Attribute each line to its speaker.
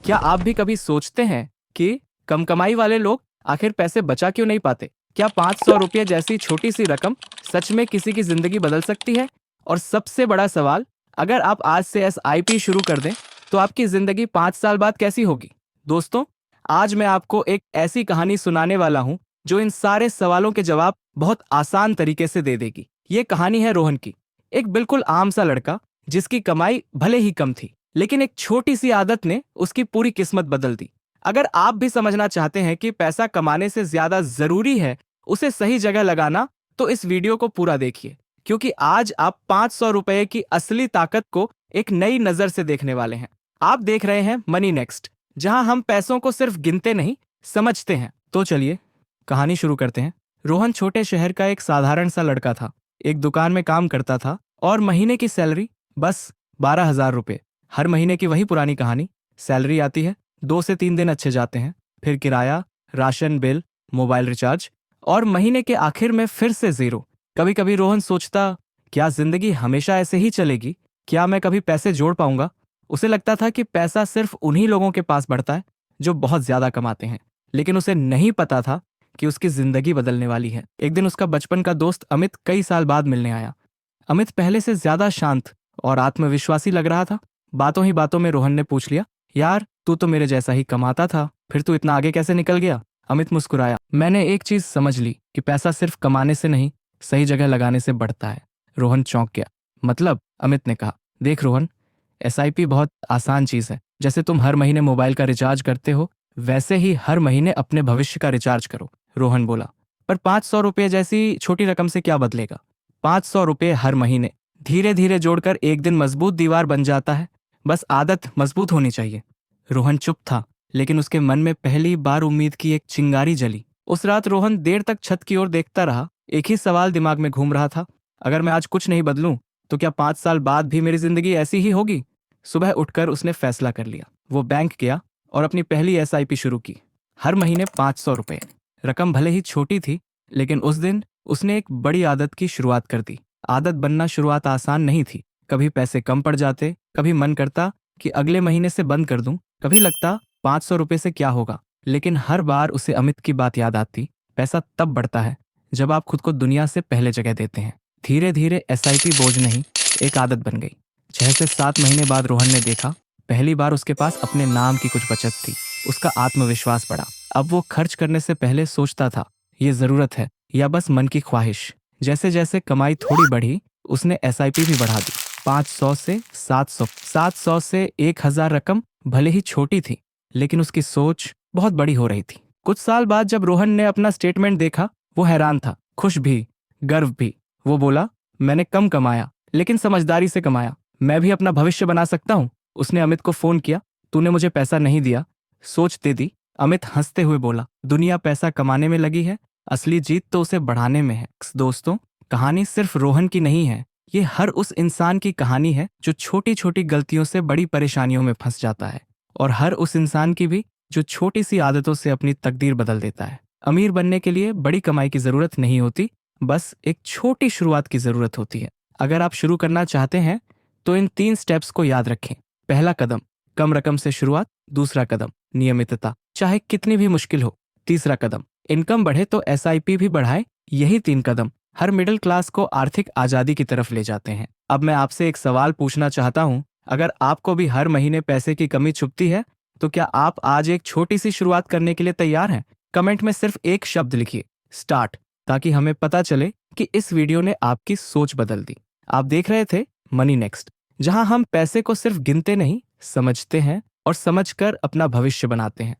Speaker 1: क्या आप भी कभी सोचते हैं कि कम कमाई वाले लोग आखिर पैसे बचा क्यों नहीं पाते? क्या 500 रुपये जैसी छोटी सी रकम सच में किसी की जिंदगी बदल सकती है? और सबसे बड़ा सवाल, अगर आप आज से SIP शुरू कर दें तो आपकी जिंदगी 5 साल बाद कैसी होगी? दोस्तों, आज मैं आपको एक ऐसी कहानी सुनाने वाला हूं जो इन सारे सवालों के जवाब बहुत आसान तरीके से दे देगी। ये कहानी है रोहन की। एक बिल्कुल आम सा लड़का जिसकी कमाई भले ही कम थी, लेकिन एक छोटी सी आदत ने उसकी पूरी किस्मत बदल दी। अगर आप भी समझना चाहते हैं कि पैसा कमाने से ज्यादा जरूरी है उसे सही जगह लगाना, तो इस वीडियो को पूरा देखिए, क्योंकि आज आप 500 रुपए की असली ताकत को एक नई नजर से देखने वाले हैं। आप देख रहे हैं मनी नेक्स्ट, जहां हम पैसों को सिर्फ गिनते नहीं, समझते हैं। तो चलिए कहानी शुरू करते हैं। रोहन छोटे शहर का एक साधारण सा लड़का था। एक दुकान में काम करता था और महीने की सैलरी बस 12,000 रुपये। हर महीने की वही पुरानी कहानी। सैलरी आती है, 2 से 3 दिन अच्छे जाते हैं, फिर किराया, राशन बिल, मोबाइल रिचार्ज, और महीने के आखिर में फिर से जीरो। कभी कभी रोहन सोचता, क्या जिंदगी हमेशा ऐसे ही चलेगी? क्या मैं कभी पैसे जोड़ पाऊंगा? उसे लगता था कि पैसा सिर्फ उन्हीं लोगों के पास बढ़ता है जो बहुत ज्यादा कमाते हैं, लेकिन उसे नहीं पता था कि उसकी जिंदगी बदलने वाली है। एक दिन उसका बचपन का दोस्त अमित कई साल बाद मिलने आया। अमित पहले से ज्यादा शांत और आत्मविश्वासी लग रहा था। बातों ही बातों में रोहन ने पूछ लिया, यार तू तो मेरे जैसा ही कमाता था, फिर तू इतना आगे कैसे निकल गया? अमित मुस्कुराया, मैंने एक चीज समझ ली कि पैसा सिर्फ कमाने से नहीं, सही जगह लगाने से बढ़ता है। रोहन चौंक गया। मतलब? अमित ने कहा, देख रोहन, SIP बहुत आसान चीज है। जैसे तुम हर महीने मोबाइल का रिचार्ज करते हो, वैसे ही हर महीने अपने भविष्य का रिचार्ज करो। रोहन बोला, पर 500 रुपये जैसी छोटी रकम से क्या बदलेगा? 500 रुपये हर महीने धीरे धीरे जोड़कर एक दिन मजबूत दीवार बन जाता है। बस आदत मजबूत होनी चाहिए। रोहन चुप था, लेकिन उसके मन में पहली बार उम्मीद की एक चिंगारी जली। उस रात रोहन देर तक छत की ओर देखता रहा। एक ही सवाल दिमाग में घूम रहा था, अगर मैं आज कुछ नहीं बदलूं तो क्या 5 साल बाद भी मेरी जिंदगी ऐसी ही होगी? सुबह उठकर उसने फैसला कर लिया। वो बैंक गया और अपनी पहली SIP शुरू की। हर महीने 500 रुपये। रकम भले ही छोटी थी, लेकिन उस दिन उसने एक बड़ी आदत की शुरुआत कर दी। आदत बनना शुरुआत आसान नहीं थी। कभी पैसे कम पड़ जाते, कभी मन करता कि अगले महीने से बंद कर दूं, कभी लगता 500 रुपये से क्या होगा। लेकिन हर बार उसे अमित की बात याद आती, पैसा तब बढ़ता है जब आप खुद को दुनिया से पहले जगह देते हैं। धीरे धीरे SIP बोझ नहीं, एक आदत बन गई। 6 से 7 महीने बाद रोहन ने देखा, पहली बार उसके पास अपने नाम की कुछ बचत थी। उसका आत्मविश्वास बढ़ा। अब वो खर्च करने से पहले सोचता था, ये जरूरत है या बस मन की ख्वाहिश। जैसे जैसे कमाई थोड़ी बढ़ी, उसने SIP भी बढ़ा दी। 500 से 700, 700 से 1,000। रकम भले ही छोटी थी, लेकिन उसकी सोच बहुत बड़ी हो रही थी। कुछ साल बाद जब रोहन ने अपना स्टेटमेंट देखा, वो हैरान था, खुश भी, गर्व भी। वो बोला, मैंने कम कमाया, लेकिन समझदारी से कमाया। मैं भी अपना भविष्य बना सकता हूँ। उसने अमित को फोन किया, तूने मुझे पैसा नहीं दिया, सोच दे दी। अमित हंसते हुए बोला, दुनिया पैसा कमाने में लगी है, असली जीत तो उसे बढ़ाने में है। दोस्तों, कहानी सिर्फ रोहन की नहीं है, ये हर उस इंसान की कहानी है जो छोटी छोटी गलतियों से बड़ी परेशानियों में फंस जाता है, और हर उस इंसान की भी जो छोटी सी आदतों से अपनी तकदीर बदल देता है। अमीर बनने के लिए बड़ी कमाई की जरूरत नहीं होती, बस एक छोटी शुरुआत की जरूरत होती है। अगर आप शुरू करना चाहते हैं तो इन 3 स्टेप्स को याद रखें। पहला कदम, कम रकम से शुरुआत। दूसरा कदम, नियमितता, चाहे कितनी भी मुश्किल हो। तीसरा कदम, इनकम बढ़े तो SIP भी बढ़ाए। यही 3 कदम हर मिडिल क्लास को आर्थिक आजादी की तरफ ले जाते हैं। अब मैं आपसे एक सवाल पूछना चाहता हूं, अगर आपको भी हर महीने पैसे की कमी चुभती है, तो क्या आप आज एक छोटी सी शुरुआत करने के लिए तैयार हैं? कमेंट में सिर्फ एक शब्द लिखिए, स्टार्ट, ताकि हमें पता चले कि इस वीडियो ने आपकी सोच बदल दी। आप देख रहे थे मनी नेक्स्ट, जहां हम पैसे को सिर्फ गिनते नहीं, समझते हैं और समझकर अपना भविष्य बनाते हैं।